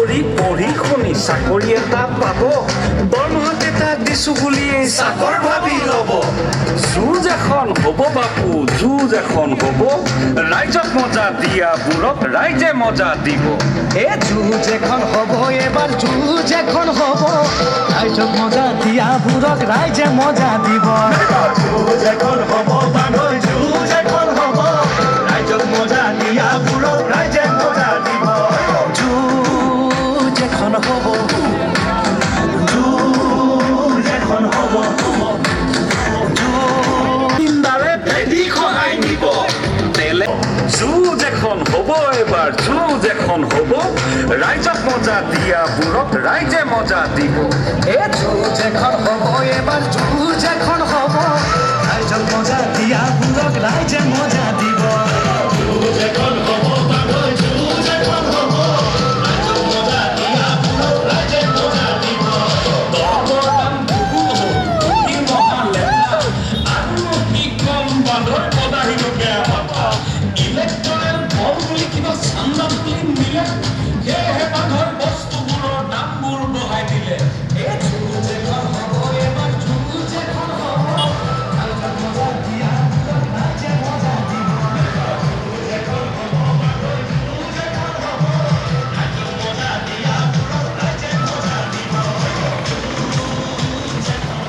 কৰি পঢ়ি শুনি চাকৰি এটা পাব দৰমহাত এটা দিছো বুলি চাকৰ ভাবি ল'ব যুঁজ এখন হ'ব বাপু যুঁজ এখন হ'ব ৰাইজক মজা দিয়াবোৰক ৰাইজে মজা দিব এ যুঁজ এখন হ'ব এবাৰ যুঁজ এখন হ'ব ৰাইজক মজা দিয়াবোৰক ৰাইজে মজা দিব যুঁজ এখন হ'ব মানুহ যুঁজ এখন হ'ব ৰাইজক মজা দিয়াবোৰক ৰাইজে মজা দিব যুঁজ এখন হ'ব যুঁজ এখন হ'ব ইন্দাৰে ভেদি খহাই নিব যুঁজ এখন হ'ব এবাৰ যুঁজ এখন হ'ব ৰাইজক মজা দিয়াবোৰক ৰাইজে মজা দিব এ যুঁজ এখন হ'ব এবাৰ যুঁজ এখন হ'ব ৰাইজক মজা দিয়াবোৰক ৰাইজে মজা দিব যুঁজ এখন হ'ব মানুহ যুঁজ এখন হ'ব ৰাইজক মজা দিয়াবোৰক ৰাইজে মজা দিব ইলেক্ট্ৰনেল বল বুলি কিবা চান্দা বুলি মিলে সেয়েহে মানুহৰ বস্তুবোৰৰ দামবোৰ বঢ়াই দিলে এই যুঁজ এখন হ'ব এবাৰ যুঁজ এখন হ'ব ৰাইজক মজা দিয়াবোৰক ৰাইজে মজা দিব যুঁজ এখন হ'ব মানুহ যুঁজ এখন হ'ব ৰাইজক মজা দিয়াবোৰক ৰাইজে মজা দিব যুঁজ এখন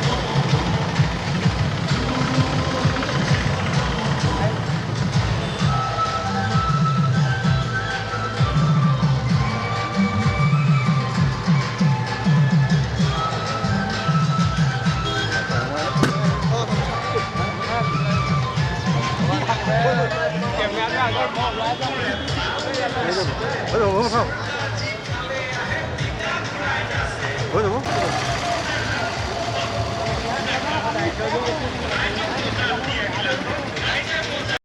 Ôi dồi ôi, không